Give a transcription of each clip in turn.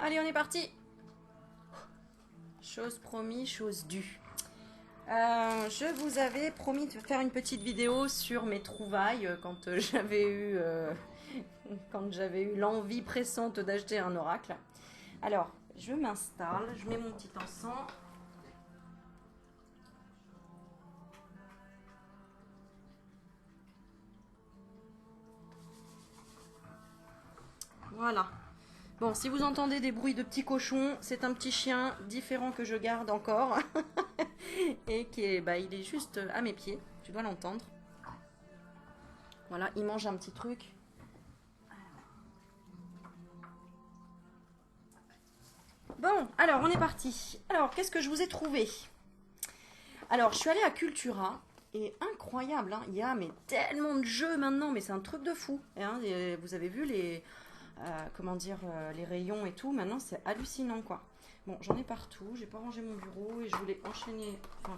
Allez, on est parti. Chose promise, chose due. Je vous avais promis de faire une petite vidéo sur mes trouvailles quand j'avais eu l'envie pressante d'acheter un oracle. Alors, je m'installe, je mets mon petit encens. Voilà. Bon, si vous entendez des bruits de petits cochons, c'est un petit chien différent que je garde encore. Et qui est, il est juste à mes pieds. Tu dois l'entendre. Voilà, il mange un petit truc. Bon, alors on est parti. Alors, qu'est-ce que je vous ai trouvé? Alors, je suis allée à Cultura. Et incroyable, hein, il y a tellement de jeux maintenant, mais c'est un truc de fou. Hein, et vous avez vu les rayons et tout, maintenant c'est hallucinant quoi. Bon, j'en ai partout, j'ai pas rangé mon bureau et je voulais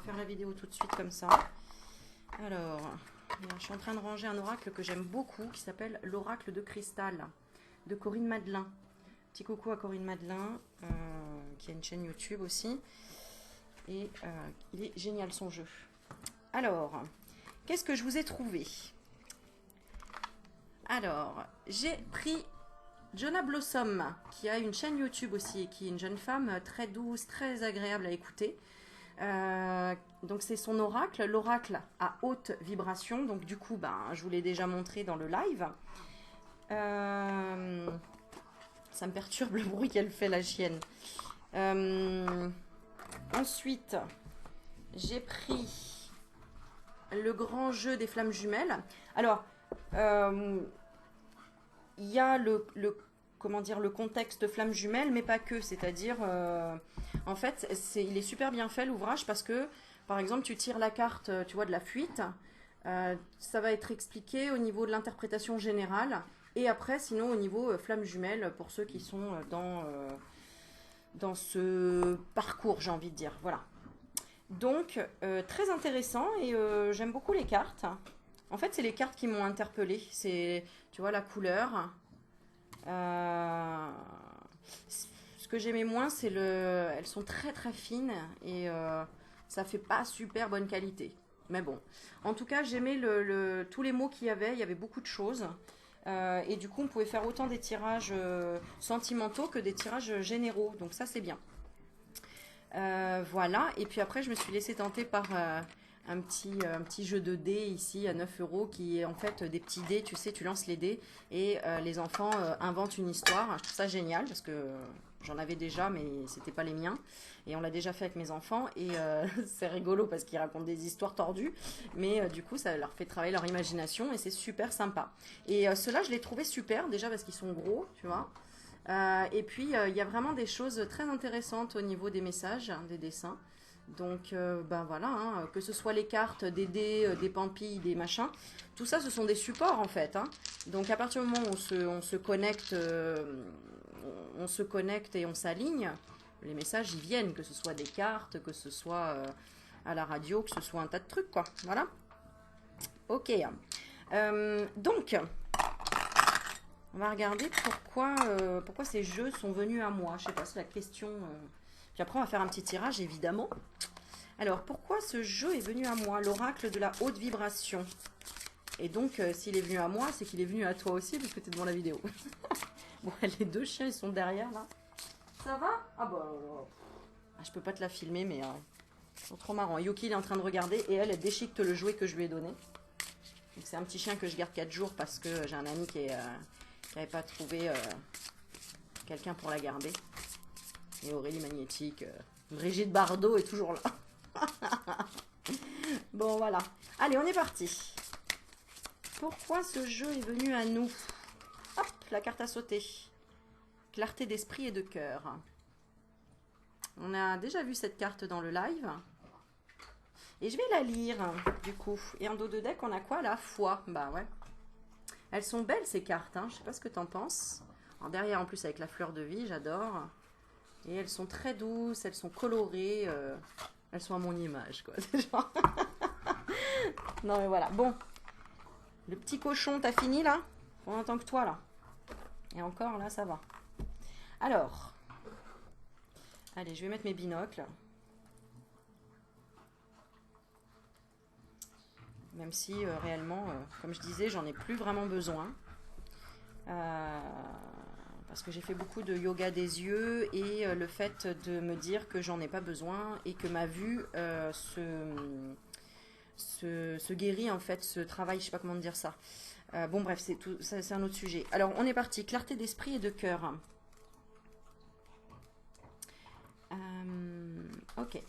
faire la vidéo tout de suite comme ça. Alors, je suis en train de ranger un oracle que j'aime beaucoup qui s'appelle l'oracle de cristal de Corinne Madelin. Petit coucou à Corinne Madelin qui a une chaîne YouTube aussi. Et il est génial son jeu. Alors, qu'est-ce que je vous ai trouvé? Alors, j'ai pris Jonah Blossom, qui a une chaîne YouTube aussi, et qui est une jeune femme très douce, très agréable à écouter. Donc c'est son oracle, l'oracle à haute vibration. Donc du coup, je vous l'ai déjà montré dans le live. Ça me perturbe le bruit qu'elle fait, la chienne. Ensuite, j'ai pris le grand jeu des flammes jumelles. Alors, il y a le contexte flamme jumelle, mais pas que. C'est-à-dire, en fait, il est super bien fait l'ouvrage parce que, par exemple, tu tires la carte, tu vois, de la fuite. Ça va être expliqué au niveau de l'interprétation générale. Et après, sinon, au niveau flamme jumelle, pour ceux qui sont dans ce parcours, j'ai envie de dire. Voilà. Donc, très intéressant et j'aime beaucoup les cartes. En fait, c'est les cartes qui m'ont interpellée. C'est, tu vois, la couleur. Ce que j'aimais moins, c'est elles sont très très fines et ça fait pas super bonne qualité. Mais bon, en tout cas, j'aimais tous les mots qu'il y avait. Il y avait beaucoup de choses. Et du coup, on pouvait faire autant des tirages sentimentaux que des tirages généraux. Donc ça, c'est bien. Voilà. Et puis après, je me suis laissée tenter par un petit jeu de dés ici à 9 € qui est en fait des petits dés, tu sais, tu lances les dés et les enfants inventent une histoire. Je trouve ça génial parce que j'en avais déjà mais c'était pas les miens et on l'a déjà fait avec mes enfants et c'est rigolo parce qu'ils racontent des histoires tordues mais du coup ça leur fait travailler leur imagination et c'est super sympa. Et ceux-là je les trouvais super déjà parce qu'ils sont gros, tu vois. Et puis il y a vraiment des choses très intéressantes au niveau des messages, des dessins. Donc voilà, hein, que ce soit les cartes, des dés, des pampilles, des machins, tout ça ce sont des supports en fait. Hein. Donc à partir du moment où on se connecte et on s'aligne, les messages ils viennent, que ce soit des cartes, que ce soit à la radio, que ce soit un tas de trucs quoi. Voilà. Ok. Donc on va regarder pourquoi ces jeux sont venus à moi. Je sais pas, c'est la question. Puis après, on va faire un petit tirage, évidemment. Alors, pourquoi ce jeu est venu à moi? L'oracle de la haute vibration. Et donc, s'il est venu à moi, c'est qu'il est venu à toi aussi, parce que tu es devant la vidéo. Bon, les deux chiens, ils sont derrière, là. Ça va? Ah bah, je peux pas te la filmer, mais ils sont trop marrants. Yuki, il est en train de regarder, et elle déchiquette le jouet que je lui ai donné. C'est un petit chien que je garde 4 jours, parce que j'ai un ami qui n'avait pas trouvé quelqu'un pour la garder. Et Aurélie Magnétique, Brigitte Bardot est toujours là. Bon, voilà. Allez, on est parti. Pourquoi ce jeu est venu à nous? Hop, la carte à sauter. Clarté d'esprit et de cœur. On a déjà vu cette carte dans le live. Et je vais la lire, du coup. Et en dos de deck, on a quoi? La foi. Bah ouais. Elles sont belles, ces cartes. Hein. Je sais pas ce que t'en penses. Alors, derrière, en plus, avec la fleur de vie, j'adore. Et elles sont très douces, elles sont colorées, elles sont à mon image, quoi. Genre... non, mais voilà. Bon, le petit cochon, t'as fini, là? On entend que toi, là. Et encore, là, ça va. Alors, Allez, je vais mettre mes binocles. Même si réellement, comme je disais, j'en ai plus vraiment besoin. Parce que j'ai fait beaucoup de yoga des yeux et le fait de me dire que j'en ai pas besoin et que ma vue se guérit en fait, se travaille, je sais pas comment dire ça. Bon bref, c'est un autre sujet. Alors on est parti, clarté d'esprit et de cœur. Ok.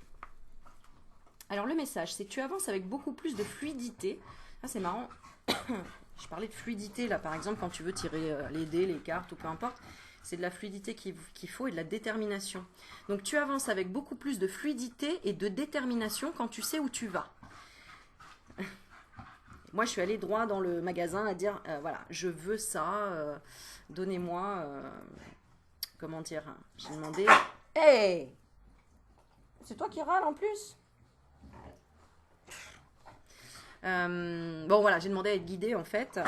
Alors le message, c'est que tu avances avec beaucoup plus de fluidité. Ah, c'est marrant. Je parlais de fluidité là, par exemple, quand tu veux tirer les dés, les cartes ou peu importe. C'est de la fluidité qu'il faut et de la détermination. Donc tu avances avec beaucoup plus de fluidité et de détermination quand tu sais où tu vas. Moi, je suis allée droit dans le magasin à dire, voilà, je veux ça, donnez-moi, comment dire, j'ai demandé, hey, c'est toi qui râles en plus. Bon, voilà, j'ai demandé à être guidée en fait.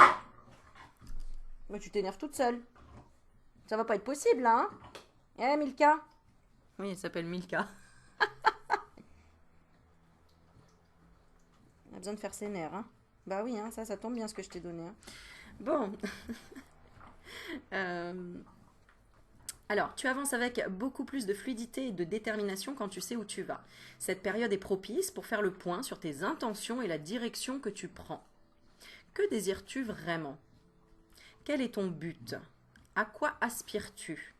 Mais tu t'énerves toute seule. Ça va pas être possible là, hein. Eh, Milka. Oui, elle s'appelle Milka. Elle a besoin de faire ses nerfs, hein. Bah oui, hein, ça tombe bien ce que je t'ai donné. Hein. Bon. Alors, tu avances avec beaucoup plus de fluidité et de détermination quand tu sais où tu vas. Cette période est propice pour faire le point sur tes intentions et la direction que tu prends. Que désires-tu vraiment? Quel est ton but? À quoi aspires-tu?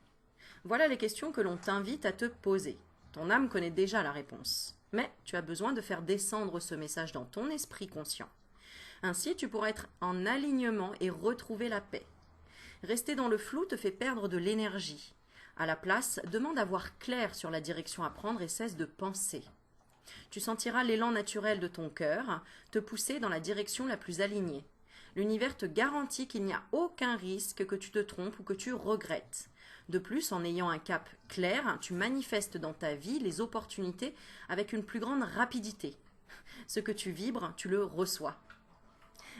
Voilà les questions que l'on t'invite à te poser. Ton âme connaît déjà la réponse, mais tu as besoin de faire descendre ce message dans ton esprit conscient. Ainsi, tu pourras être en alignement et retrouver la paix. Rester dans le flou te fait perdre de l'énergie. À la place, demande à voir clair sur la direction à prendre et cesse de penser. Tu sentiras l'élan naturel de ton cœur te pousser dans la direction la plus alignée. L'univers te garantit qu'il n'y a aucun risque que tu te trompes ou que tu regrettes. De plus, en ayant un cap clair, tu manifestes dans ta vie les opportunités avec une plus grande rapidité. Ce que tu vibres, tu le reçois.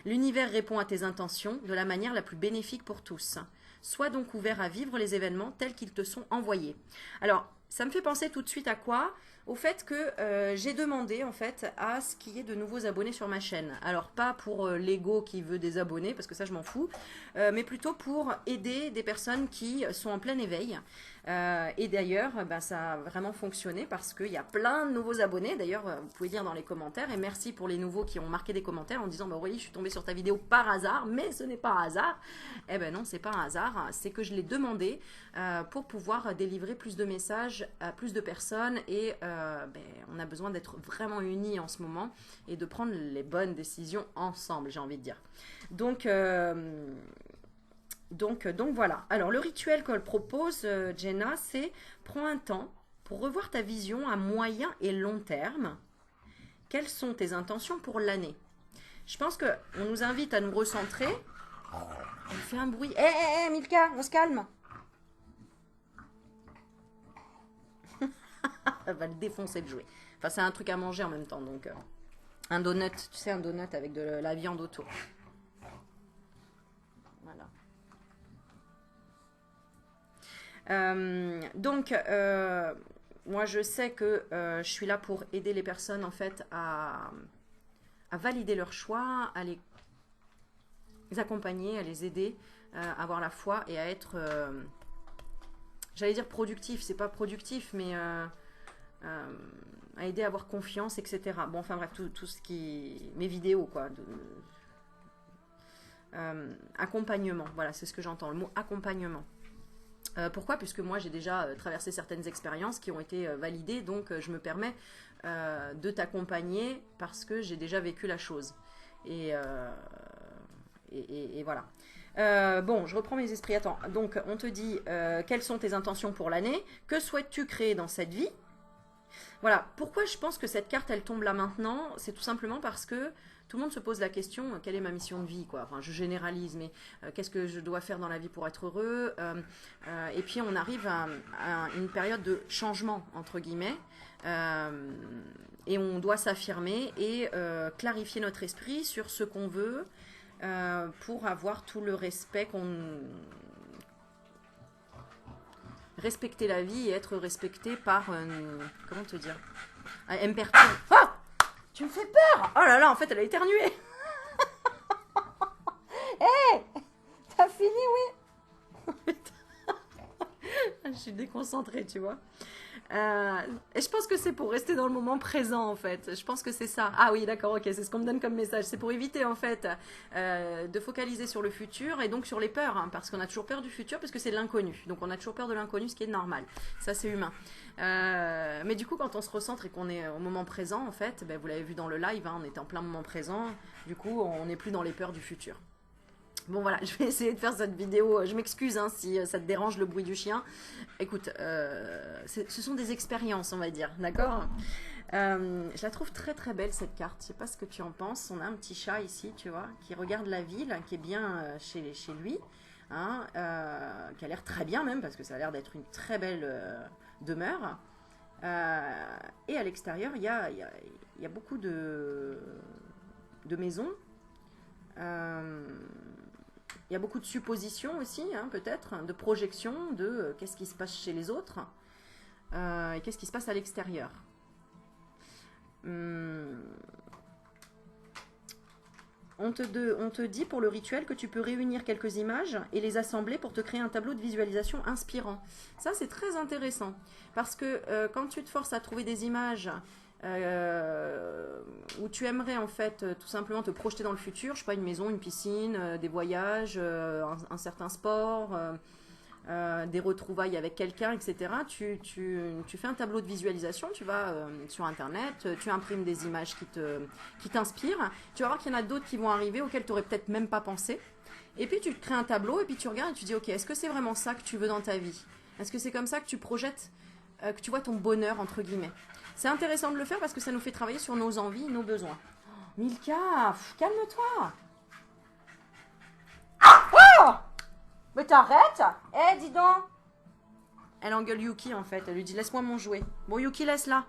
L'univers répond à tes intentions de la manière la plus bénéfique pour tous. Sois donc ouvert à vivre les événements tels qu'ils te sont envoyés. Alors, ça me fait penser tout de suite à quoi? Au fait que j'ai demandé en fait à ce qu'il y ait de nouveaux abonnés sur ma chaîne. Alors pas pour l'ego qui veut des abonnés, parce que ça je m'en fous, mais plutôt pour aider des personnes qui sont en plein éveil. Et d'ailleurs, ça a vraiment fonctionné parce qu'il y a plein de nouveaux abonnés. D'ailleurs, vous pouvez dire dans les commentaires. Et merci pour les nouveaux qui ont marqué des commentaires en disant, bah oui, je suis tombée sur ta vidéo par hasard, mais ce n'est pas un hasard. Eh ben non, c'est pas un hasard. C'est que je l'ai demandé pour pouvoir délivrer plus de messages à plus de personnes. Et on a besoin d'être vraiment unis en ce moment et de prendre les bonnes décisions ensemble, j'ai envie de dire. Donc voilà. Alors le rituel qu'elle propose, Jenna, c'est prends un temps pour revoir ta vision à moyen et long terme. Quelles sont tes intentions pour l'année? Je pense qu'on nous invite à nous recentrer. Elle fait un bruit. Hé, Milka, on se calme. Elle va le défoncer le jouet. Enfin, c'est un truc à manger en même temps. Donc, un donut, tu sais, un donut avec de la viande autour. Voilà. Moi je sais que je suis là pour aider les personnes en fait à valider leur choix, à les accompagner, à les aider à avoir la foi et à être, j'allais dire productif, c'est pas productif, mais à aider à avoir confiance, etc. Bon, enfin bref, tout ce qui... Mes vidéos, quoi. Accompagnement, voilà, c'est ce que j'entends, le mot accompagnement. Pourquoi? Puisque moi j'ai déjà traversé certaines expériences qui ont été validées, donc je me permets de t'accompagner parce que j'ai déjà vécu la chose. Et voilà. Bon, je reprends mes esprits. Attends, donc on te dit quelles sont tes intentions pour l'année? Que souhaites-tu créer dans cette vie? Voilà, pourquoi je pense que cette carte elle tombe là maintenant? C'est tout simplement parce que tout le monde se pose la question, quelle est ma mission de vie, quoi. Enfin, je généralise, mais qu'est-ce que je dois faire dans la vie pour être heureux? Et puis on arrive à une période de changement, entre guillemets, et on doit s'affirmer et clarifier notre esprit sur ce qu'on veut pour avoir tout le respect respecter la vie et être respecté par, comment te dire, elle me perturbe. Oh, tu me fais peur. Oh là là, en fait, elle a éternué. Hé, t'as fini, oui. Je suis déconcentrée, tu vois. Et je pense que c'est pour rester dans le moment présent, en fait. Je pense que c'est ça. Ah oui, d'accord, ok, c'est ce qu'on me donne comme message. C'est pour éviter, en fait, de focaliser sur le futur et donc sur les peurs, hein, parce qu'on a toujours peur du futur, parce que c'est l'inconnu. Donc on a toujours peur de l'inconnu, ce qui est normal. Ça, c'est humain. Mais du coup, quand on se recentre et qu'on est au moment présent, en fait, ben, vous l'avez vu dans le live, hein, on était en plein moment présent. Du coup, on n'est plus dans les peurs du futur. Bon voilà, je vais essayer de faire cette vidéo. Je m'excuse hein, si ça te dérange le bruit du chien. Écoute, ce sont des expériences, on va dire, d'accord. Je la trouve très très belle cette carte. Je sais pas ce que tu en penses. On a un petit chat ici, tu vois, qui regarde la ville, qui est bien chez lui, hein, qui a l'air très bien même, parce que ça a l'air d'être une très belle demeure. Et à l'extérieur, il y a beaucoup de maisons. Il y a beaucoup de suppositions aussi, hein, peut-être, de projections de qu'est-ce qui se passe chez les autres et qu'est-ce qui se passe à l'extérieur. On te dit pour le rituel que tu peux réunir quelques images et les assembler pour te créer un tableau de visualisation inspirant. Ça, c'est très intéressant parce que quand tu te forces à trouver des images où tu aimerais en fait tout simplement te projeter dans le futur, je sais pas, une maison, une piscine, des voyages, un certain sport, des retrouvailles avec quelqu'un, etc. Tu fais un tableau de visualisation, tu vas sur internet, tu imprimes des images qui t'inspirent, tu vas voir qu'il y en a d'autres qui vont arriver auxquelles tu n'aurais peut-être même pas pensé, et puis tu te crées un tableau et puis tu regardes et tu dis ok, est-ce que c'est vraiment ça que tu veux dans ta vie? Est-ce que c'est comme ça que tu projettes, que tu vois ton bonheur entre guillemets? C'est intéressant de le faire parce que ça nous fait travailler sur nos envies, nos besoins. Oh, Milka, calme-toi. Oh, mais t'arrêtes. Eh, dis donc. Elle engueule Yuki en fait. Elle lui dit laisse-moi mon jouet. Bon, Yuki, laisse-la.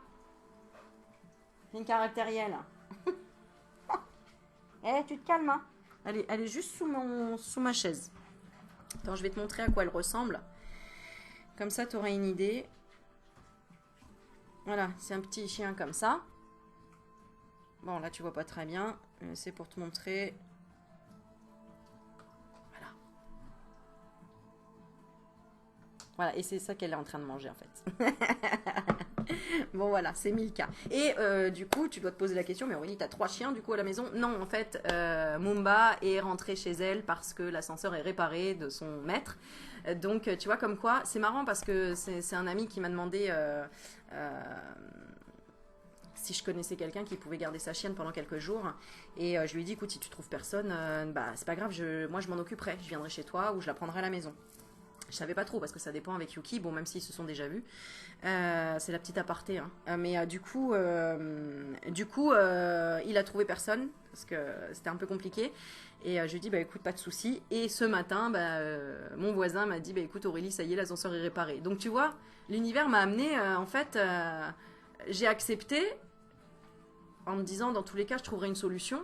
C'est une caractérielle. Eh, tu te calmes. Hein. Elle est juste sous ma chaise. Attends, je vais te montrer à quoi elle ressemble. Comme ça, tu auras une idée. Voilà, c'est un petit chien comme ça. Bon, là, tu vois pas très bien. C'est pour te montrer. Voilà. Voilà, et c'est ça qu'elle est en train de manger, en fait. Bon, voilà, c'est Milka. Et du coup, tu dois te poser la question, mais Aurélie, t'as 3 chiens, du coup, à la maison? Non, en fait, Mumba est rentrée chez elle parce que l'ascenseur est réparé de son maître. Donc, tu vois, comme quoi, c'est marrant parce que c'est un ami qui m'a demandé si je connaissais quelqu'un qui pouvait garder sa chienne pendant quelques jours. Et je lui ai dit, écoute, si tu trouves personne, bah, c'est pas grave, moi je m'en occuperai. Je viendrai chez toi ou je la prendrai à la maison. Je savais pas trop parce que ça dépend avec Yuki, bon, même s'ils se sont déjà vus. C'est la petite aparté. Hein. Mais du coup, il a trouvé personne parce que c'était un peu compliqué. Et je lui ai dit, bah écoute, pas de souci. Et ce matin, mon voisin m'a dit, bah écoute Aurélie, ça y est, l'ascenseur est réparé. Donc tu vois, l'univers m'a amené, en fait, j'ai accepté en me disant, dans tous les cas, je trouverai une solution.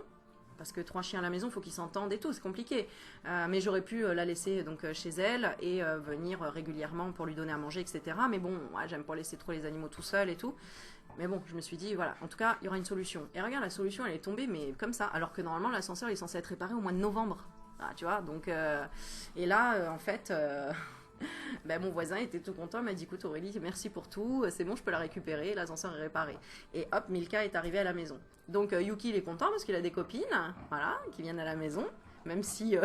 Parce que 3 chiens à la maison, il faut qu'ils s'entendent et tout, c'est compliqué. Mais j'aurais pu la laisser donc, chez elle et venir régulièrement pour lui donner à manger, etc. Mais bon, ouais, j'aime pas laisser trop les animaux tout seuls et tout. Mais bon, je me suis dit, voilà, en tout cas, il y aura une solution. Et regarde, la solution, elle est tombée, mais comme ça. Alors que normalement, l'ascenseur est censé être réparé au mois de novembre. Ah, tu vois, donc... et là, en fait... mon voisin était tout content, il m'a dit écoute Aurélie, merci pour tout, c'est bon, je peux la récupérer, l'ascenseur est réparé. Et hop, Milka est arrivé à la maison. Donc Yuki il est content parce qu'il a des copines, voilà, qui viennent à la maison, même si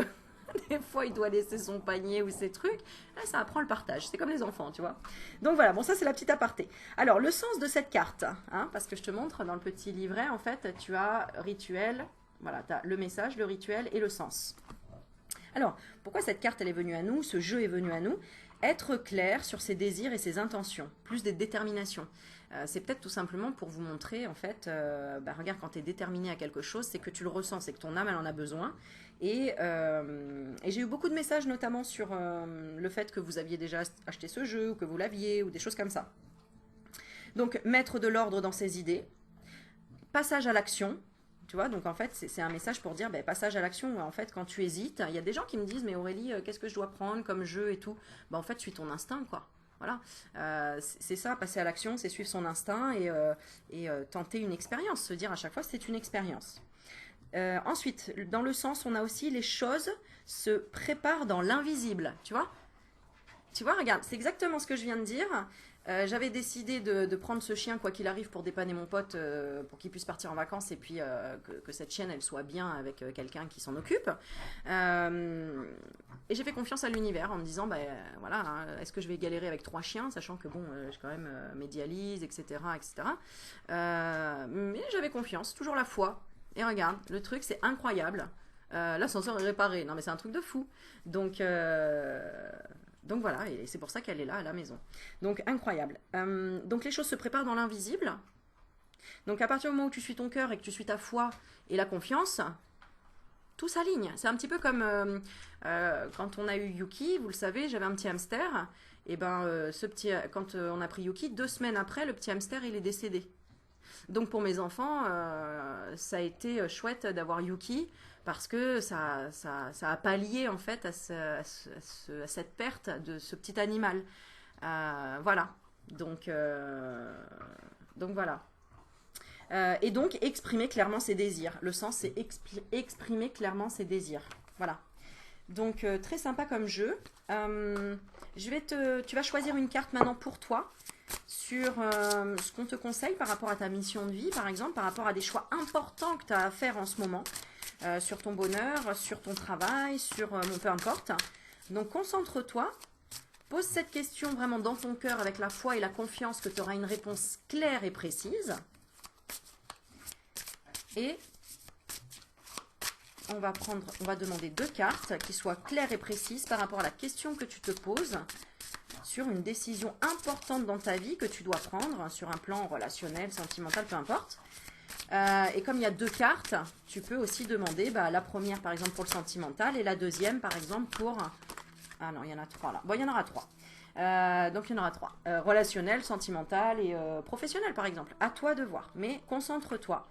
des fois il doit laisser son panier ou ses trucs, là ça apprend le partage, c'est comme les enfants, tu vois. Donc voilà, bon ça c'est la petite aparté. Alors le sens de cette carte, hein, parce que je te montre dans le petit livret, en fait tu as rituel, voilà, tu as le message, le rituel et le sens. Alors, pourquoi cette carte elle est venue à nous, ce jeu est venu à nous? Être clair sur ses désirs et ses intentions, plus des déterminations. C'est peut-être tout simplement pour vous montrer, en fait, regarde, quand tu es déterminé à quelque chose, c'est que tu le ressens, c'est que ton âme, elle en a besoin. Et j'ai eu beaucoup de messages, notamment sur le fait que vous aviez déjà acheté ce jeu, ou que vous l'aviez, ou des choses comme ça. Donc, mettre de l'ordre dans ses idées, passage à l'action. Tu vois, donc en fait, c'est un message pour dire passage à l'action. En fait, quand tu hésites, il y a des gens qui me disent mais Aurélie, qu'est-ce que je dois prendre comme jeu et tout? En fait, suis ton instinct, quoi. Voilà, c'est ça, passer à l'action, c'est suivre son instinct et tenter une expérience, se dire à chaque fois c'est une expérience. Ensuite, dans le sens, on a aussi les choses se préparent dans l'invisible, tu vois? Tu vois, regarde, c'est exactement ce que je viens de dire. J'avais décidé de prendre ce chien, quoi qu'il arrive, pour dépanner mon pote, pour qu'il puisse partir en vacances et puis que cette chienne, elle soit bien avec quelqu'un qui s'en occupe. Et j'ai fait confiance à l'univers en me disant, ben voilà, hein, est-ce que je vais galérer avec 3 chiens, sachant que bon, j'ai quand même mes dialyses, etc., etc. Mais j'avais confiance, toujours la foi. Et regarde, le truc, c'est incroyable. L'ascenseur est réparé. Non, mais c'est un truc de fou. Donc, donc voilà, et c'est pour ça qu'elle est là à la maison. Donc incroyable. Donc les choses se préparent dans l'invisible. Donc à partir du moment où tu suis ton cœur et que tu suis ta foi et la confiance, tout s'aligne. C'est un petit peu comme quand on a eu Yuki, vous le savez, j'avais un petit hamster. Et ben quand on a pris Yuki, 2 semaines après, le petit hamster il est décédé. Donc pour mes enfants, ça a été chouette d'avoir Yuki parce que ça a pallié en fait à cette perte de ce petit animal. Voilà. Donc voilà. Et donc exprimer clairement ses désirs. Le sens, c'est exprimer clairement ses désirs. Voilà. Donc très sympa comme jeu. Tu vas choisir une carte maintenant pour toi sur ce qu'on te conseille par rapport à ta mission de vie, par exemple, par rapport à des choix importants que tu as à faire en ce moment, sur ton bonheur, sur ton travail, sur peu importe. Donc concentre-toi, pose cette question vraiment dans ton cœur avec la foi et la confiance que tu auras une réponse claire et précise. Et on va demander 2 cartes qui soient claires et précises par rapport à la question que tu te poses sur une décision importante dans ta vie que tu dois prendre sur un plan relationnel, sentimental, peu importe. Et comme il y a 2 cartes, tu peux aussi demander la première par exemple pour le sentimental et la deuxième par exemple pour... Ah non, il y en a 3 là. Bon, il y en aura 3. Donc il y en aura 3. Relationnel, sentimental et professionnel par exemple. À toi de voir. Mais concentre-toi.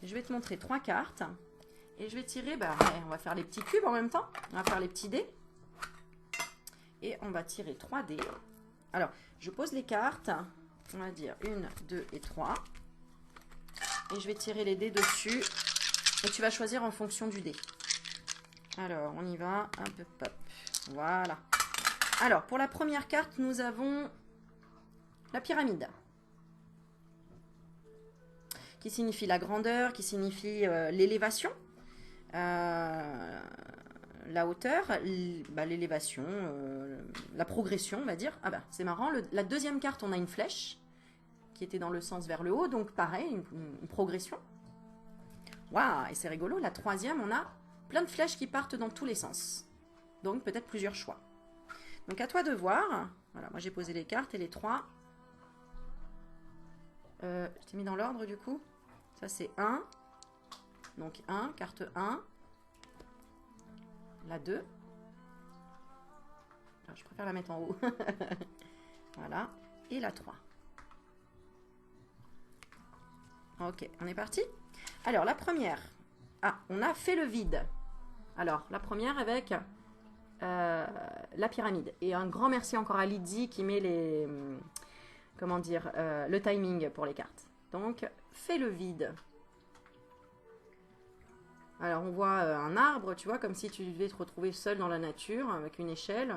Je vais te montrer 3 cartes. Et je vais tirer, on va faire les petits cubes en même temps. On va faire les petits dés. Et on va tirer 3 dés. Alors, je pose les cartes. On va dire 1, 2 et 3. Et je vais tirer les dés dessus. Et tu vas choisir en fonction du dé. Alors, on y va. Hop, hop, hop. Voilà. Alors, pour la première carte, nous avons la pyramide. Qui signifie la grandeur, qui signifie l'élévation. La hauteur, l'élévation, la progression, on va dire. Ah c'est marrant, la deuxième carte, on a une flèche qui était dans le sens vers le haut, donc pareil, une progression. Waouh, et c'est rigolo, la troisième, on a plein de flèches qui partent dans tous les sens. Donc peut-être plusieurs choix. Donc à toi de voir. Voilà, moi j'ai posé les cartes et les 3. Je t'ai mis dans l'ordre du coup. Ça c'est 1. Donc 1, carte 1. La 2. Alors, je préfère la mettre en haut. Voilà. Et la 3. Ok, on est parti. Alors, la première. Ah, on a fait le vide. Alors, la première avec la pyramide. Et un grand merci encore à Lydie qui met les... Comment dire le timing pour les cartes. Donc, fais le vide. Alors, on voit un arbre, tu vois, comme si tu devais te retrouver seul dans la nature, avec une échelle,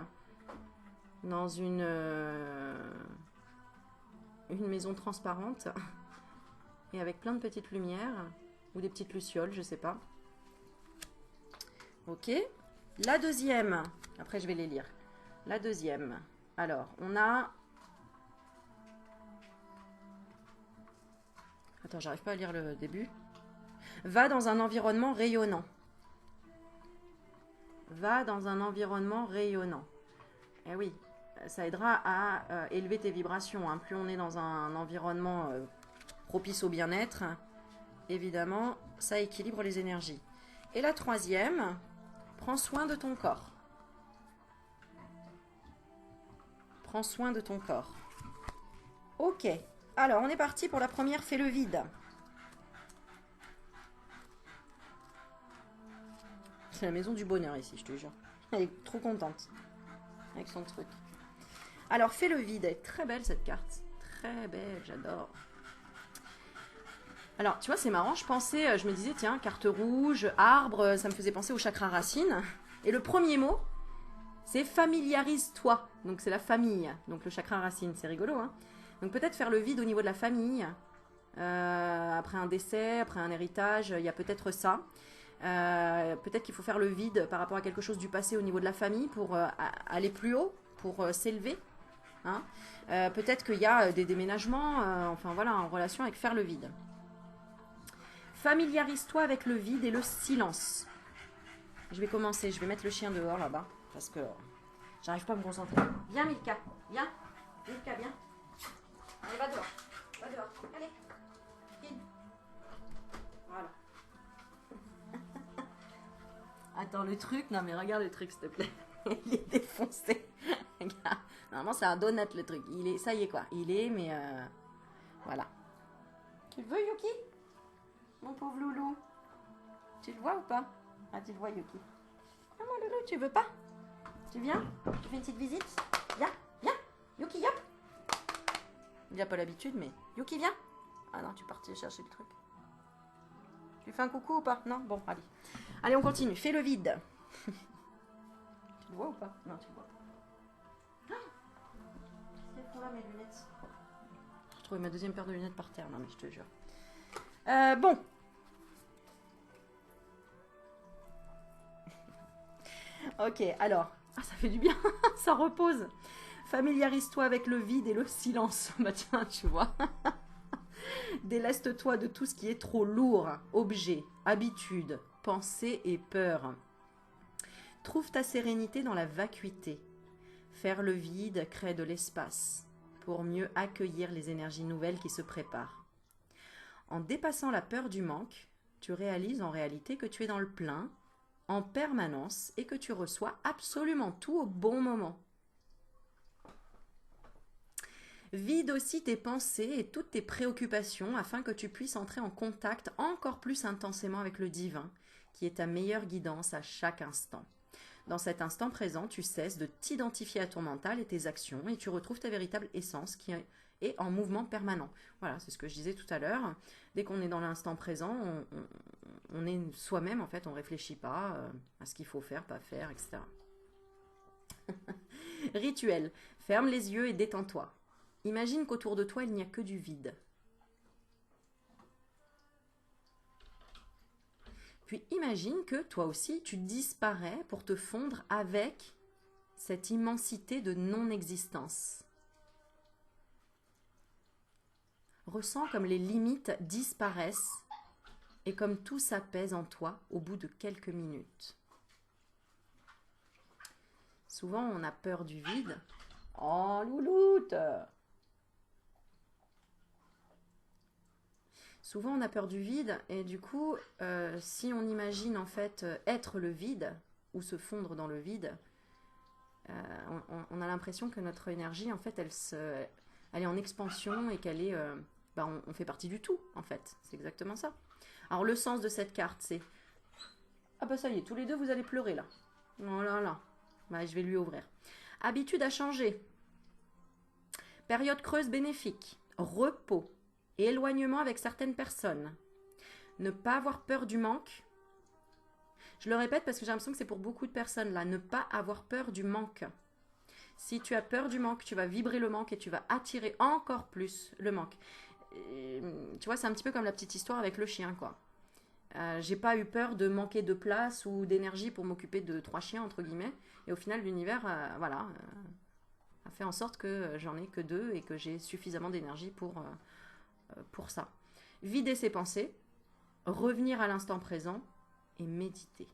dans une maison transparente, et avec plein de petites lumières, ou des petites lucioles, je sais pas. Ok. La deuxième, après je vais les lire. La deuxième, alors, on a... Attends, j'arrive pas à lire le début. Va dans un environnement rayonnant. Va dans un environnement rayonnant. Eh oui, ça aidera à élever tes vibrations. Hein. Plus on est dans un environnement propice au bien-être, évidemment, ça équilibre les énergies. Et la troisième, prends soin de ton corps. Prends soin de ton corps. Ok, alors on est parti pour la première, fais le vide. C'est la maison du bonheur ici, je te jure. Elle est trop contente avec son truc. Alors, fais le vide. Elle est très belle cette carte. Très belle, j'adore. Alors, tu vois, c'est marrant. Je me disais, tiens, carte rouge, arbre, ça me faisait penser au chakra racine. Et le premier mot, c'est familiarise-toi. Donc, c'est la famille. Donc, le chakra racine, c'est rigolo, hein. Donc, peut-être faire le vide au niveau de la famille. Après un décès, après un héritage, il y a peut-être ça. Peut-être qu'il faut faire le vide par rapport à quelque chose du passé au niveau de la famille pour aller plus haut, pour s'élever. Hein. Peut-être qu'il y a des déménagements, enfin voilà, en relation avec faire le vide. Familiarise-toi avec le vide et le silence. Je vais commencer, je vais mettre le chien dehors là-bas, parce que j'arrive pas à me concentrer. Viens Milka, viens. Milka, viens. Allez, va dehors. Va dehors. Allez. Viens. Voilà. Attends, le truc, non mais regarde le truc s'il te plaît. Il est défoncé. Regarde. Normalement c'est un donut le truc. Il est, ça y est quoi. Il est, mais voilà. Tu le veux Yuki? Mon pauvre loulou. Tu le vois ou pas? Ah tu le vois Yuki. Ah mon loulou, tu veux pas? Tu viens? Tu fais une petite visite? Viens, viens. Yuki, hop. Il n'a pas l'habitude mais... Yuki, viens. Ah non, tu es parti chercher le truc. Tu fais un coucou ou pas? Non? Bon, allez. Allez, on continue. Fais le vide. Tu le vois ou pas? Non, tu le vois pas. Qu'est-ce qu'elles font là, mes lunettes? J'ai trouvé ma deuxième paire de lunettes par terre. Non, mais je te jure. Bon. Ok, alors. Ah, ça fait du bien. Ça repose. Familiarise-toi avec le vide et le silence. Bah tiens, tu vois. Déleste-toi de tout ce qui est trop lourd. Objets, habitudes, pensées et peurs. Trouve ta sérénité dans la vacuité. Faire le vide crée de l'espace pour mieux accueillir les énergies nouvelles qui se préparent. En dépassant la peur du manque, tu réalises en réalité que tu es dans le plein, en permanence, et que tu reçois absolument tout au bon moment. Vide aussi tes pensées et toutes tes préoccupations afin que tu puisses entrer en contact encore plus intensément avec le divin, qui est ta meilleure guidance à chaque instant. Dans cet instant présent, tu cesses de t'identifier à ton mental et tes actions et tu retrouves ta véritable essence qui est en mouvement permanent. Voilà, c'est ce que je disais tout à l'heure. Dès qu'on est dans l'instant présent, on est soi-même, en fait, on ne réfléchit pas à ce qu'il faut faire, pas faire, etc. Rituel. Ferme les yeux et détends-toi. Imagine qu'autour de toi, il n'y a que du vide. Puis imagine que toi aussi, tu disparais pour te fondre avec cette immensité de non-existence. Ressens comme les limites disparaissent et comme tout s'apaise en toi au bout de quelques minutes. Souvent, on a peur du vide. Oh, louloute! Souvent, on a peur du vide et du coup, si on imagine en fait être le vide ou se fondre dans le vide, on a l'impression que notre énergie, en fait, elle est en expansion et qu'elle est, on fait partie du tout, en fait. C'est exactement ça. Alors, le sens de cette carte, c'est... Ah bah ça y est, tous les deux, vous allez pleurer, là. Oh là là. Bah, je vais lui ouvrir. Habitude à changer. Période creuse bénéfique. Repos. Éloignement avec certaines personnes. Ne pas avoir peur du manque. Je le répète parce que j'ai l'impression que c'est pour beaucoup de personnes là. Ne pas avoir peur du manque. Si tu as peur du manque, tu vas vibrer le manque et tu vas attirer encore plus le manque. Et, tu vois, c'est un petit peu comme la petite histoire avec le chien, quoi. J'ai pas eu peur de manquer de place ou d'énergie pour m'occuper de 3 chiens, entre guillemets. Et au final, l'univers, a fait en sorte que j'en ai que 2 et que j'ai suffisamment d'énergie pour ça. Vider ses pensées, revenir à l'instant présent et méditer.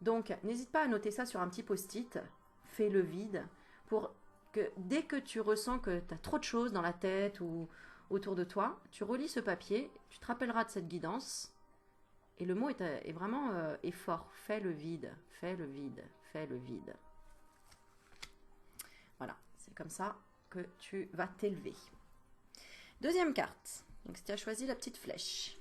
Donc, n'hésite pas à noter ça sur un petit post-it, fais le vide, pour que dès que tu ressens que tu as trop de choses dans la tête ou autour de toi, tu relis ce papier, tu te rappelleras de cette guidance, et le mot est vraiment est fort, fais le vide, fais le vide, fais le vide. Voilà, c'est comme ça que tu vas t'élever. Deuxième carte. Donc, tu as choisi la petite flèche.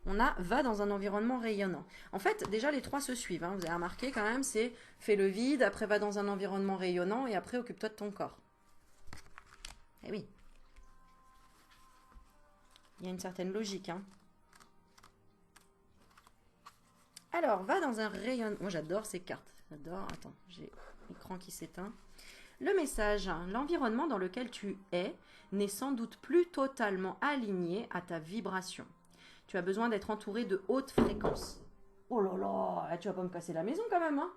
On a va dans un environnement rayonnant. En fait, déjà les trois se suivent. Hein. Vous avez remarqué quand même, c'est fais le vide, après va dans un environnement rayonnant et après occupe-toi de ton corps. Eh oui. Il y a une certaine logique. Hein. Alors, va dans un rayonnement. Moi j'adore ces cartes. J'adore. Attends, j'ai l'écran qui s'éteint. Le message, l'environnement dans lequel tu es n'est sans doute plus totalement aligné à ta vibration. Tu as besoin d'être entouré de hautes fréquences. Oh là là, tu vas pas me casser la maison quand même, hein?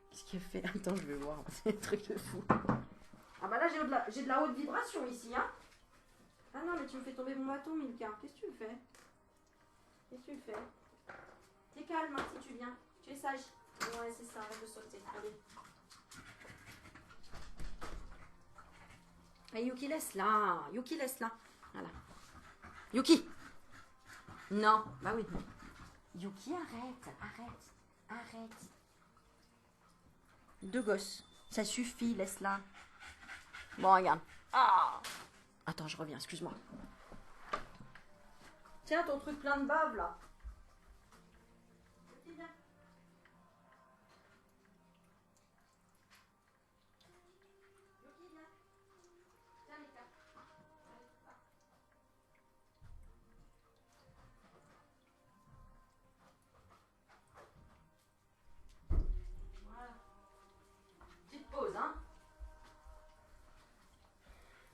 Qu'est-ce qu'il a fait? Attends, je vais voir, c'est un truc de fou. Ah bah là, j'ai de la haute vibration ici, hein? Ah non, mais tu me fais tomber mon bâton, Milka. Qu'est-ce que tu me fais? Qu'est-ce que tu me fais? T'es calme, hein, si tu viens. Tu es sage. Ouais, c'est ça, arrête de sauter. Allez. Et Yuki, laisse là. Yuki, laisse là. Voilà. Yuki. Non. Bah oui. Yuki, arrête. Deux gosses. Ça suffit, laisse-la. Bon, regarde. Ah. Attends, je reviens, excuse-moi. Tiens, ton truc plein de bave, là.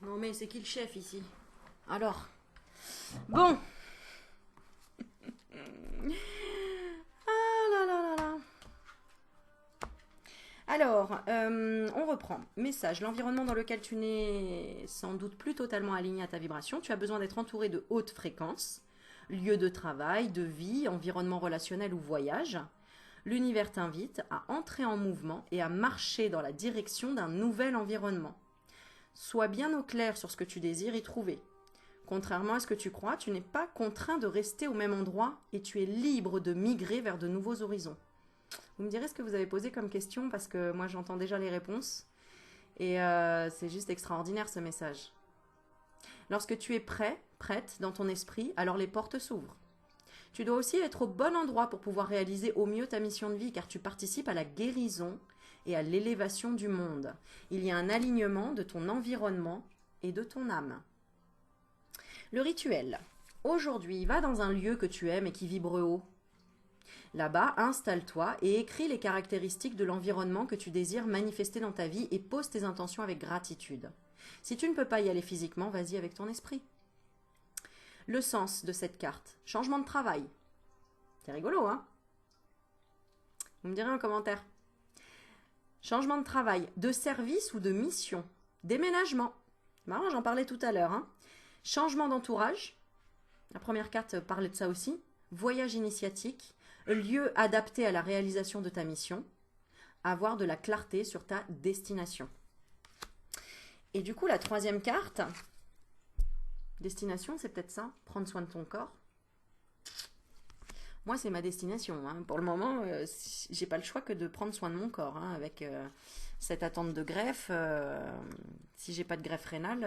Non mais c'est qui le chef ici? Alors. Bon. Ah là là là là. Alors, on reprend. Message. L'environnement dans lequel tu n'es sans doute plus totalement aligné à ta vibration. Tu as besoin d'être entouré de hautes fréquences. Lieu de travail, de vie, environnement relationnel ou voyage. L'univers t'invite à entrer en mouvement et à marcher dans la direction d'un nouvel environnement. Sois bien au clair sur ce que tu désires y trouver. Contrairement à ce que tu crois, tu n'es pas contraint de rester au même endroit et tu es libre de migrer vers de nouveaux horizons. Vous me direz ce que vous avez posé comme question parce que moi j'entends déjà les réponses et c'est juste extraordinaire ce message. Lorsque tu es prête dans ton esprit, alors les portes s'ouvrent. Tu dois aussi être au bon endroit pour pouvoir réaliser au mieux ta mission de vie car tu participes à la guérison et à l'élévation du monde. Il y a un alignement de ton environnement et de ton âme. Le rituel. Aujourd'hui, va dans un lieu que tu aimes et qui vibre haut. Là-bas, installe-toi et écris les caractéristiques de l'environnement que tu désires manifester dans ta vie et pose tes intentions avec gratitude. Si tu ne peux pas y aller physiquement, vas-y avec ton esprit. Le sens de cette carte. Changement de travail. C'est rigolo, hein? Vous me direz en commentaire. Changement de travail, de service ou de mission. Déménagement. Marrant, j'en parlais tout à l'heure. Hein. Changement d'entourage. La première carte parlait de ça aussi. Voyage initiatique. Lieu adapté à la réalisation de ta mission. Avoir de la clarté sur ta destination. Et du coup, la troisième carte. Destination, c'est peut-être ça. Prendre soin de ton corps. Moi, c'est ma destination. Hein. Pour le moment, j'ai pas le choix que de prendre soin de mon corps. Hein, avec cette attente de greffe, si j'ai pas de greffe rénale,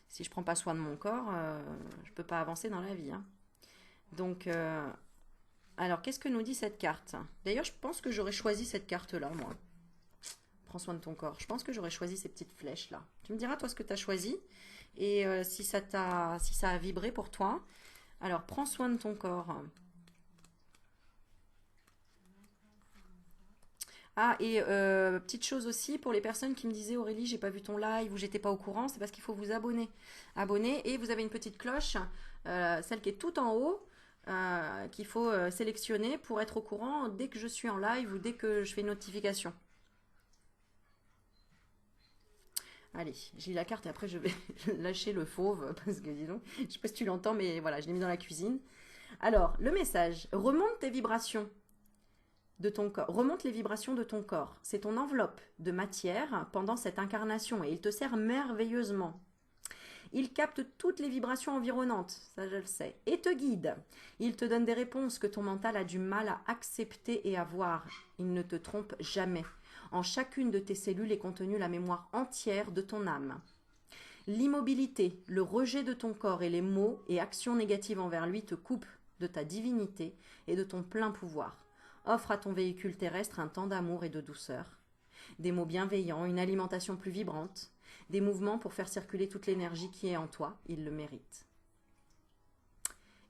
si je prends pas soin de mon corps, je peux pas avancer dans la vie. Hein. Donc, alors, qu'est-ce que nous dit cette carte? D'ailleurs, je pense que j'aurais choisi cette carte-là, moi. Prends soin de ton corps. Je pense que j'aurais choisi ces petites flèches-là. Tu me diras, toi, ce que tu as choisi. Et si ça a vibré pour toi. Alors, prends soin de ton corps. Ah, et petite chose aussi, pour les personnes qui me disaient, Aurélie, j'ai pas vu ton live ou j'étais pas au courant, c'est parce qu'il faut vous abonner. Abonner, et vous avez une petite cloche, celle qui est tout en haut, qu'il faut sélectionner pour être au courant dès que je suis en live ou dès que je fais une notification. Allez, je lis la carte et après je vais lâcher le fauve parce que dis donc, je sais pas si tu l'entends mais voilà, je l'ai mis dans la cuisine. Alors, le message, remonte tes vibrations de ton corps, remonte les vibrations de ton corps. C'est ton enveloppe de matière pendant cette incarnation et il te sert merveilleusement. Il capte toutes les vibrations environnantes, ça je le sais, et te guide. Il te donne des réponses que ton mental a du mal à accepter et à voir. Il ne te trompe jamais. En chacune de tes cellules est contenue la mémoire entière de ton âme. L'immobilité, le rejet de ton corps et les mots et actions négatives envers lui te coupent de ta divinité et de ton plein pouvoir. Offre à ton véhicule terrestre un temps d'amour et de douceur, des mots bienveillants, une alimentation plus vibrante, des mouvements pour faire circuler toute l'énergie qui est en toi, il le mérite.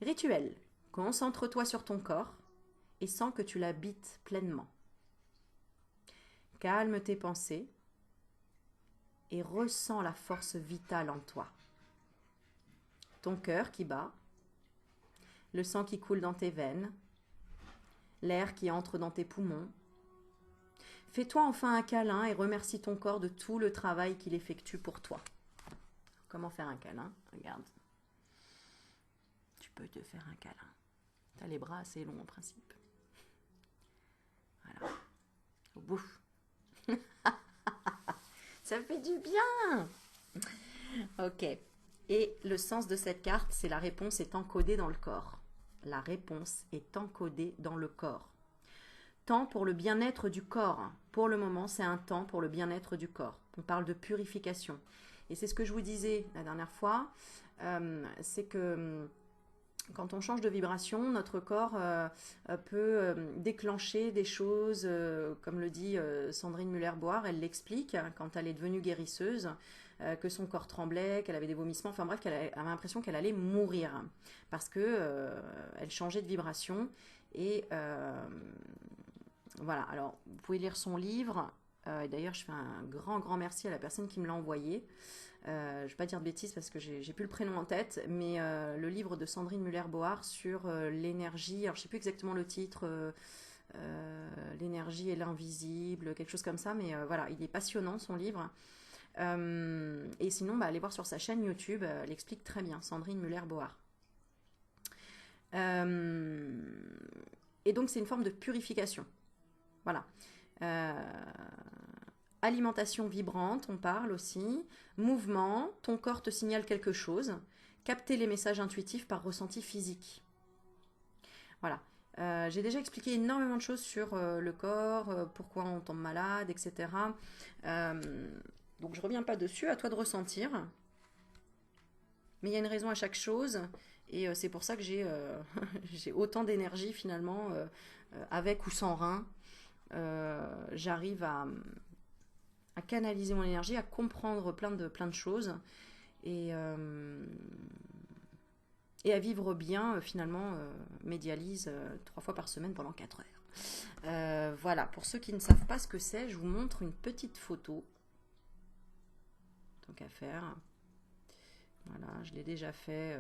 Rituel. Concentre-toi sur ton corps et sens que tu l'habites pleinement. Calme tes pensées et ressens la force vitale en toi. Ton cœur qui bat, le sang qui coule dans tes veines, l'air qui entre dans tes poumons. Fais-toi enfin un câlin et remercie ton corps de tout le travail qu'il effectue pour toi. Comment faire un câlin? Regarde. Tu peux te faire un câlin. Tu as les bras assez longs en principe. Voilà. Au bout. Ça fait du bien. Ok. Et le sens de cette carte, c'est la réponse est encodée dans le corps. La réponse est encodée dans le corps. Temps pour le bien-être du corps. Pour le moment, c'est un temps pour le bien-être du corps. On parle de purification. Et c'est ce que je vous disais la dernière fois, c'est que quand on change de vibration, notre corps peut déclencher des choses, comme le dit Sandrine Muller-Boire, elle l'explique quand elle est devenue guérisseuse, que son corps tremblait, qu'elle avait des vomissements, enfin bref, qu'elle avait l'impression qu'elle allait mourir, parce que elle changeait de vibration. Et voilà, alors vous pouvez lire son livre, et d'ailleurs je fais un grand merci à la personne qui me l'a envoyé. Je ne vais pas dire de bêtises parce que j'ai plus le prénom en tête, mais le livre de Sandrine Muller-Board sur l'énergie, alors je ne sais plus exactement le titre, l'énergie et l'invisible, quelque chose comme ça, mais voilà, il est passionnant son livre. Et sinon, allez voir sur sa chaîne YouTube, elle explique très bien, Sandrine Muller-Board. Et donc c'est une forme de purification. Voilà. Alimentation vibrante, on parle aussi. Mouvement, ton corps te signale quelque chose. Capter les messages intuitifs par ressenti physique. Voilà. J'ai déjà expliqué énormément de choses sur le corps, pourquoi on tombe malade, etc. Donc je ne reviens pas dessus, à toi de ressentir. Mais il y a une raison à chaque chose. Et c'est pour ça que j'ai autant d'énergie finalement, avec ou sans rein. J'arrive à canaliser mon énergie, à comprendre plein de choses et à vivre bien finalement mes dialyses 3 fois par semaine pendant 4 heures. Voilà, pour ceux qui ne savent pas ce que c'est, je vous montre une petite photo. Tant qu'à faire. Voilà, je l'ai déjà fait.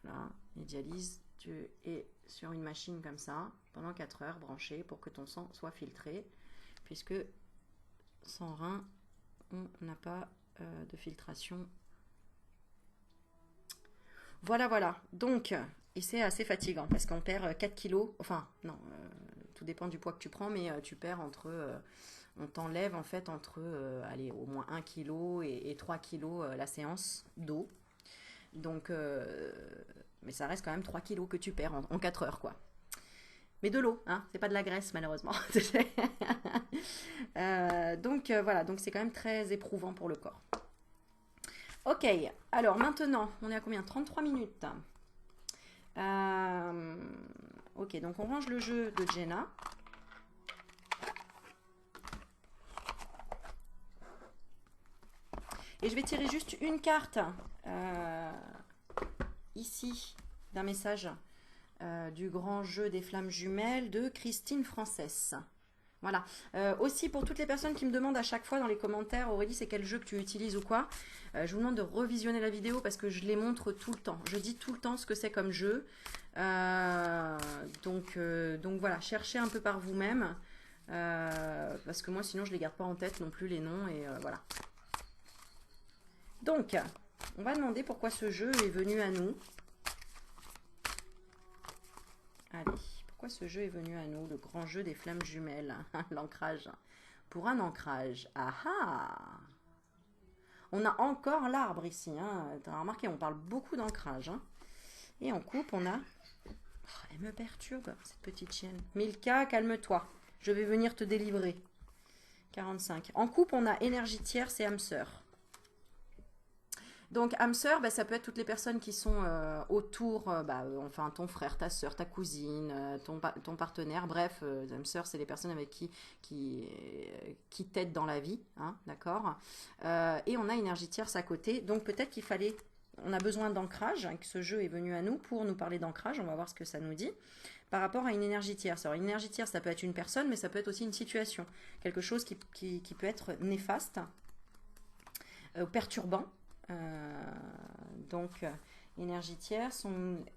Voilà, les dialyses, tu es sur une machine comme ça pendant 4 heures branché pour que ton sang soit filtré, puisque sans rein, on n'a pas de filtration. Voilà. Donc, et c'est assez fatigant parce qu'on perd 4 kilos. Enfin, non, tout dépend du poids que tu prends, mais tu perds entre... on t'enlève en fait entre, allez, au moins 1 kg et 3 kg la séance d'eau. Donc, mais ça reste quand même 3 kilos que tu perds en 4 heures, quoi. Mais de l'eau, hein, c'est pas de la graisse malheureusement. Donc voilà, donc c'est quand même très éprouvant pour le corps. Ok, alors maintenant, on est à combien? 33 minutes. Ok, donc on range le jeu de Jenna. Et je vais tirer juste une carte ici d'un message du grand jeu des flammes jumelles de Christine Frances. Voilà. Aussi pour toutes les personnes qui me demandent à chaque fois dans les commentaires, Aurélie, c'est quel jeu que tu utilises ou quoi, je vous demande de revisionner la vidéo parce que je les montre tout le temps. Je dis tout le temps ce que c'est comme jeu. Donc voilà, cherchez un peu par vous-même. Parce que moi sinon je les garde pas en tête non plus les noms et voilà. Donc, on va demander pourquoi ce jeu est venu à nous. Allez, pourquoi ce jeu est venu à nous, le grand jeu des flammes jumelles, l'ancrage. Pour un ancrage, on a encore l'arbre ici, hein. Tu as remarqué, on parle beaucoup d'ancrage. Hein. Et en coupe, on a... Oh, elle me perturbe, cette petite chienne. Milka, calme-toi, je vais venir te délivrer. 45. En coupe, on a énergie tierce et âme sœur. Donc, âme sœur, bah, ça peut être toutes les personnes qui sont autour, enfin ton frère, ta sœur, ta cousine, ton partenaire, bref, âme sœur, c'est les personnes avec qui t'aident dans la vie, hein, d'accord. Et on a énergie tierce à côté, donc peut-être on a besoin d'ancrage, hein, que ce jeu est venu à nous pour nous parler d'ancrage, on va voir ce que ça nous dit, par rapport à une énergie tierce. Alors, une énergie tierce, ça peut être une personne, mais ça peut être aussi une situation, quelque chose qui peut être néfaste, perturbant. Donc, énergie tierce,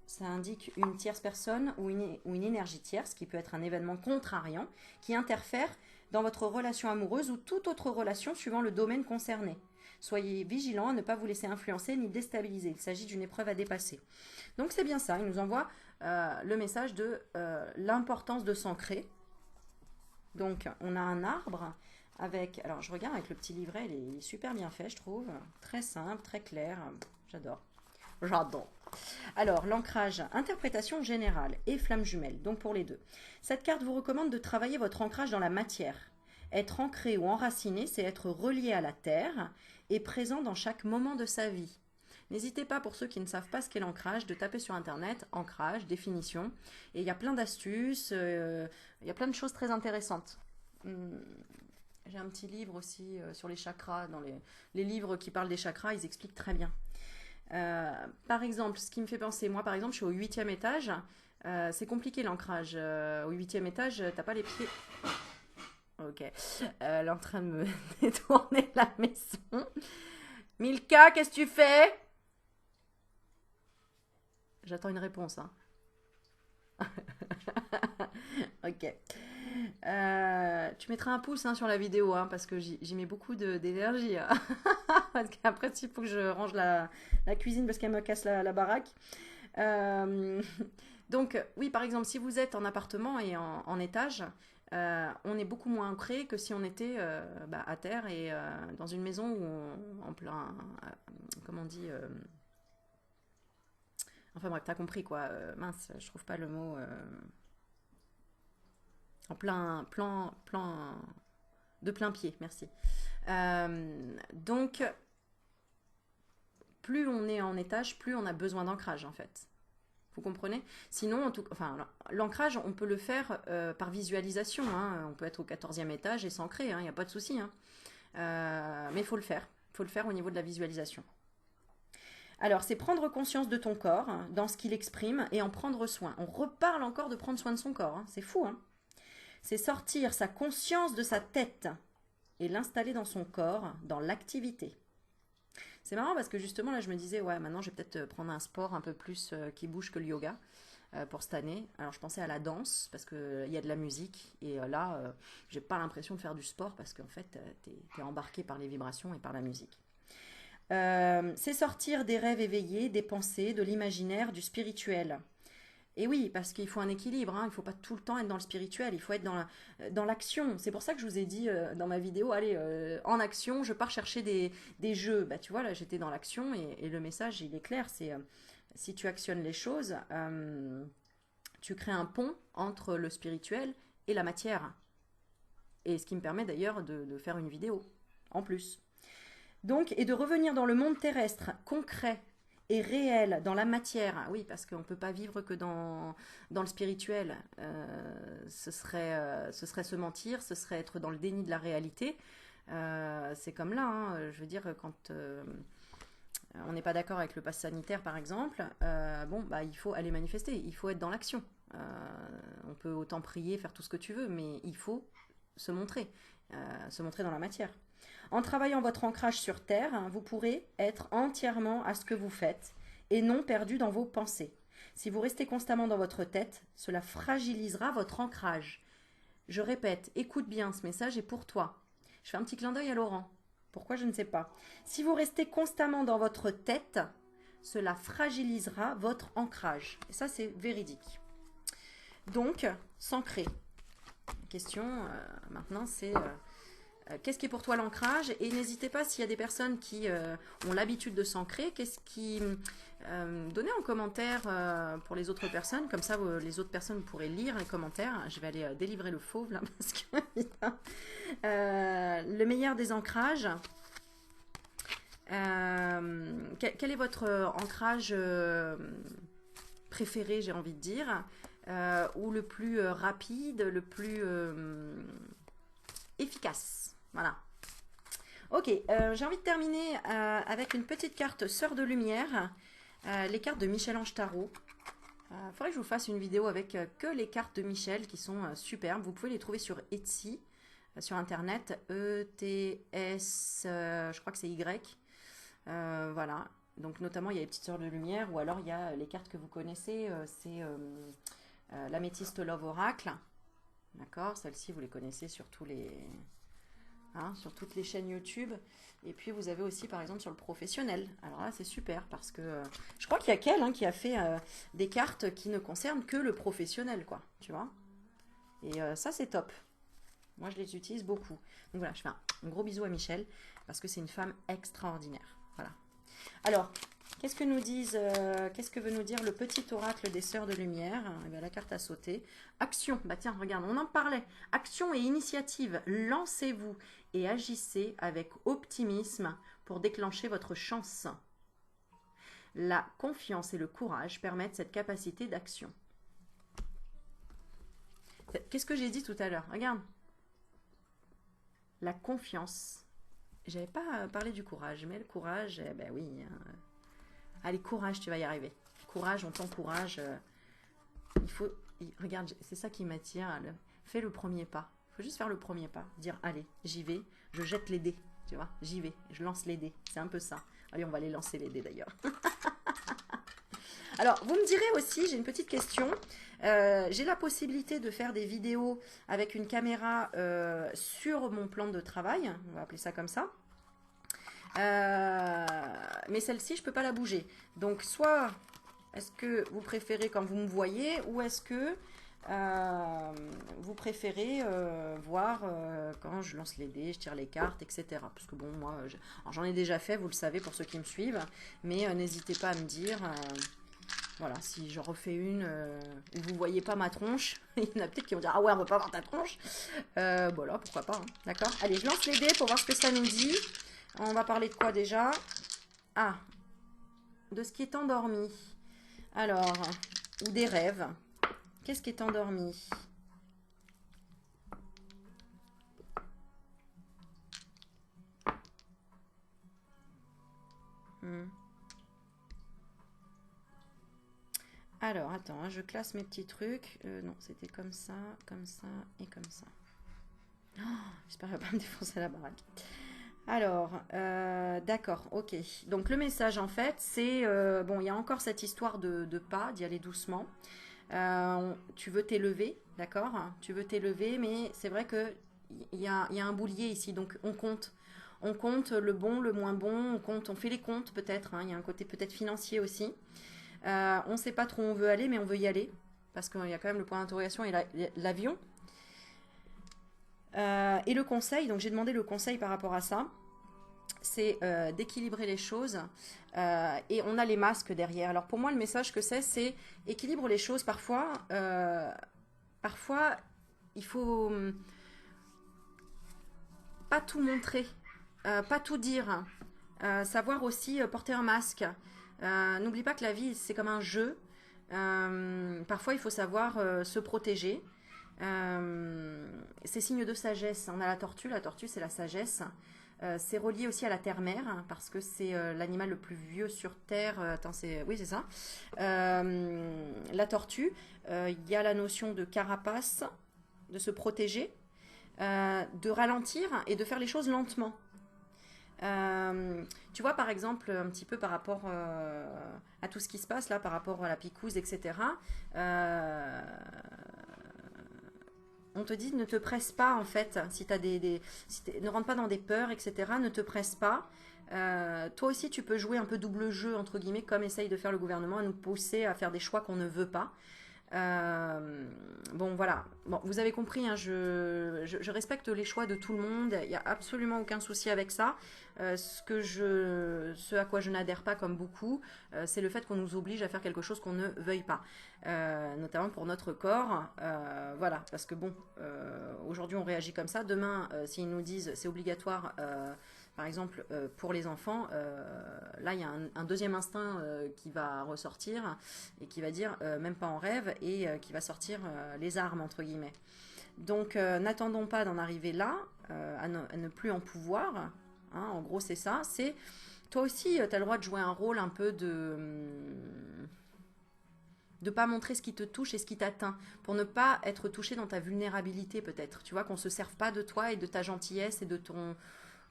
ça indique une tierce personne ou une énergie tierce qui peut être un événement contrariant qui interfère dans votre relation amoureuse ou toute autre relation suivant le domaine concerné. Soyez vigilant à ne pas vous laisser influencer ni déstabiliser. Il s'agit d'une épreuve à dépasser. Donc c'est bien ça, il nous envoie le message de l'importance de s'ancrer. Donc on a un arbre avec, alors je regarde avec le petit livret, il est super bien fait je trouve, très simple, très clair, j'adore. J'adore. Alors, l'ancrage, interprétation générale et flamme jumelle, donc pour les deux. Cette carte vous recommande de travailler votre ancrage dans la matière. Être ancré ou enraciné, c'est être relié à la terre et présent dans chaque moment de sa vie. N'hésitez pas, pour ceux qui ne savent pas ce qu'est l'ancrage, de taper sur internet, ancrage, définition. Et il y a plein d'astuces, il y a plein de choses très intéressantes. J'ai un petit livre aussi sur les chakras. Dans les livres qui parlent des chakras, ils expliquent très bien. Par exemple, ce qui me fait penser, moi par exemple, je suis au 8e étage. C'est compliqué l'ancrage. Au 8e étage, t'as pas les pieds. Ok. Elle est en train de me détourner la maison. Milka, qu'est-ce que tu fais? J'attends une réponse, hein. Ok. Tu mettras un pouce, hein, sur la vidéo, hein, parce que j'y mets beaucoup d'énergie. Hein. Parce qu'après, il faut que je range la cuisine parce qu'elle me casse la baraque. Donc, oui, par exemple, si vous êtes en appartement et en étage, on est beaucoup moins ancré que si on était à terre et dans une maison où en plein, comment on dit, enfin bref, t'as compris quoi, mince, je trouve pas le mot, en de plein pied, merci. Donc, plus on est en étage, plus on a besoin d'ancrage en fait. Vous comprenez? Sinon, l'ancrage, on peut le faire par visualisation. Hein. On peut être au 14e étage et s'ancrer, il n'y a pas de souci. Hein. Mais il faut le faire. Il faut le faire au niveau de la visualisation. Alors, c'est prendre conscience de ton corps, hein, dans ce qu'il exprime, et en prendre soin. On reparle encore de prendre soin de son corps. Hein. C'est fou. Hein. C'est sortir sa conscience de sa tête et l'installer dans son corps, dans l'activité. C'est marrant parce que justement là je me disais ouais maintenant je vais peut-être prendre un sport un peu plus qui bouge que le yoga pour cette année. Alors je pensais à la danse parce qu'il y a de la musique et là j'ai pas l'impression de faire du sport parce qu'en fait t'es embarqué par les vibrations et par la musique. C'est sortir des rêves éveillés, des pensées, de l'imaginaire, du spirituel. Et oui, parce qu'il faut un équilibre, hein. Il ne faut pas tout le temps être dans le spirituel, il faut être dans l'action. C'est pour ça que je vous ai dit dans ma vidéo, allez, en action, je pars chercher des jeux. Bah, tu vois, là, j'étais dans l'action et le message, il est clair, c'est si tu actionnes les choses, tu crées un pont entre le spirituel et la matière. Et ce qui me permet d'ailleurs de faire une vidéo, en plus. Donc, et de revenir dans le monde terrestre, concret, et réel dans la matière, oui, parce qu'on ne peut pas vivre que dans le spirituel. Ce serait se mentir, ce serait être dans le déni de la réalité. C'est comme là, hein, je veux dire, quand on n'est pas d'accord avec le pass sanitaire, par exemple, il faut aller manifester, il faut être dans l'action. On peut autant prier, faire tout ce que tu veux, mais il faut se montrer dans la matière. En travaillant votre ancrage sur terre, vous pourrez être entièrement à ce que vous faites et non perdu dans vos pensées. Si vous restez constamment dans votre tête, cela fragilisera votre ancrage. Je répète, écoute bien, ce message est pour toi. Je fais un petit clin d'œil à Laurent. Pourquoi, je ne sais pas. Si vous restez constamment dans votre tête, cela fragilisera votre ancrage. Et ça, c'est véridique. Donc, s'ancrer. La question, maintenant, c'est... qu'est-ce qui est pour toi l'ancrage? Et n'hésitez pas, s'il y a des personnes qui ont l'habitude de s'ancrer, donnez en commentaire pour les autres personnes, comme ça les autres personnes pourraient lire les commentaires. Je vais aller délivrer le fauve là, parce que le meilleur des ancrages, quel est votre ancrage préféré, j'ai envie de dire, ou le plus rapide, le plus efficace. Voilà. Ok, j'ai envie de terminer avec une petite carte Sœur de Lumière, les cartes de Michel-Ange Tarot. Faudrait que je vous fasse une vidéo avec que les cartes de Michel qui sont superbes. Vous pouvez les trouver sur Etsy, sur internet, ETS, je crois que c'est Y. Voilà, donc notamment il y a les petites Sœurs de Lumière, ou alors il y a les cartes que vous connaissez, c'est l'Améthyste Love Oracle. D'accord, celles-ci vous les connaissez sur tous les... Hein, sur toutes les chaînes YouTube. Et puis vous avez aussi par exemple sur le professionnel. Alors là c'est super parce que je crois qu'il y a qu'elle qui a fait des cartes qui ne concernent que le professionnel, quoi, tu vois. Et ça c'est top. Moi je les utilise beaucoup. Donc voilà, je fais un gros bisou à Michel parce que c'est une femme extraordinaire. Voilà. Alors, qu'est-ce que nous disent, qu'est-ce que veut nous dire le petit oracle des Sœurs de Lumière? Eh bien, la carte à sauter. Action. Bah tiens, regarde, on en parlait. Action et initiative. Lancez-vous et agissez avec optimisme pour déclencher votre chance. La confiance et le courage permettent cette capacité d'action. Qu'est-ce que j'ai dit tout à l'heure? Regarde. La confiance. J'avais pas parlé du courage, mais le courage, eh ben oui. Allez, courage, tu vas y arriver. Courage, on t'encourage. Il faut... Regarde, c'est ça qui m'attire. Fais le premier pas. Il faut juste faire le premier pas. Dire, allez, j'y vais. Je jette les dés. Tu vois, j'y vais. Je lance les dés. C'est un peu ça. Allez, on va les lancer les dés d'ailleurs. Alors, vous me direz aussi, j'ai une petite question. J'ai la possibilité de faire des vidéos avec une caméra sur mon plan de travail. On va appeler ça comme ça. Mais celle-ci, je ne peux pas la bouger. Donc, soit est-ce que vous préférez quand vous me voyez, ou est-ce que vous préférez voir quand je lance les dés, je tire les cartes, etc. Parce que bon, moi, j'en ai déjà fait, vous le savez pour ceux qui me suivent, mais n'hésitez pas à me dire, voilà, si je refais une où vous ne voyez pas ma tronche, il y en a peut-être qui vont dire, ah ouais, on ne veut pas voir ta tronche. Voilà, pourquoi pas, hein. D'accord. Allez, je lance les dés pour voir ce que ça nous dit. On va parler de quoi déjà? Ah, de ce qui est endormi. Alors, ou des rêves. Qu'est-ce qui est endormi? Alors, attends, hein, je classe mes petits trucs. Non, c'était comme ça et comme ça. Oh, j'espère qu'elle va pas me défoncer la baraque. Alors, d'accord, ok. Donc, le message, en fait, c'est... bon, il y a encore cette histoire de pas, d'y aller doucement. Tu veux t'élever, d'accord? Tu veux t'élever, mais c'est vrai qu'il y a un boulier ici, donc on compte. On compte le bon, le moins bon, on fait les comptes peut-être, hein. Il y a un côté peut-être financier aussi. On ne sait pas trop où on veut aller, mais on veut y aller, parce qu'il y a quand même le point d'interrogation et l'avion. Et le conseil, donc j'ai demandé le conseil par rapport à ça, c'est d'équilibrer les choses, et on a les masques derrière. Alors pour moi le message que c'est équilibre les choses. Parfois il faut pas tout montrer, pas tout dire, savoir aussi porter un masque. N'oublie pas que la vie c'est comme un jeu. Parfois il faut savoir se protéger. C'est signe de sagesse. On a la tortue c'est la sagesse. C'est relié aussi à la terre-mère, hein, parce que c'est l'animal le plus vieux sur Terre. Attends, oui, c'est ça. La tortue, il y a la notion de carapace, de se protéger, de ralentir et de faire les choses lentement. Tu vois, par exemple, un petit peu par rapport à tout ce qui se passe là, par rapport à la picouse, etc. On te dit ne te presse pas en fait, si ne rentre pas dans des peurs, etc. Ne te presse pas. Toi aussi tu peux jouer un peu double jeu entre guillemets, comme essaye de faire le gouvernement, à nous pousser à faire des choix qu'on ne veut pas. Bon voilà, bon, vous avez compris, hein, je respecte les choix de tout le monde, il n'y a absolument aucun souci avec ça. Ce à quoi je n'adhère pas comme beaucoup, c'est le fait qu'on nous oblige à faire quelque chose qu'on ne veuille pas, notamment pour notre corps. Voilà, parce que bon, aujourd'hui on réagit comme ça, demain s'ils nous disent c'est obligatoire par exemple, pour les enfants, là, il y a un deuxième instinct qui va ressortir et qui va dire, même pas en rêve, et qui va sortir les armes, entre guillemets. Donc, n'attendons pas d'en arriver là, à ne plus en pouvoir. Hein, en gros, c'est ça. C'est toi aussi, tu as le droit de jouer un rôle un peu de pas montrer ce qui te touche et ce qui t'atteint, pour ne pas être touché dans ta vulnérabilité peut-être. Tu vois, qu'on se serve pas de toi et de ta gentillesse et de ton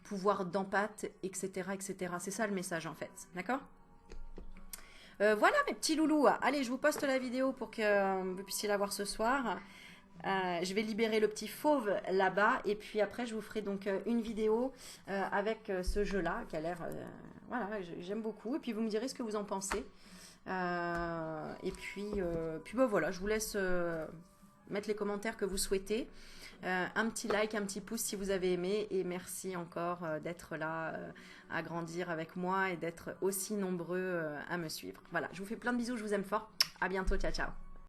pouvoir d'empathie, etc., etc. C'est ça le message en fait, d'accord? Voilà mes petits loulous. Allez, je vous poste la vidéo pour que vous puissiez la voir ce soir. Je vais libérer le petit fauve là-bas et puis après je vous ferai donc une vidéo avec ce jeu-là qui a l'air, voilà, j'aime beaucoup et puis vous me direz ce que vous en pensez. Et puis bah, voilà, je vous laisse mettre les commentaires que vous souhaitez. Un petit like, un petit pouce si vous avez aimé et merci encore d'être là à grandir avec moi et d'être aussi nombreux à me suivre. Voilà, je vous fais plein de bisous, je vous aime fort. À bientôt, ciao ciao.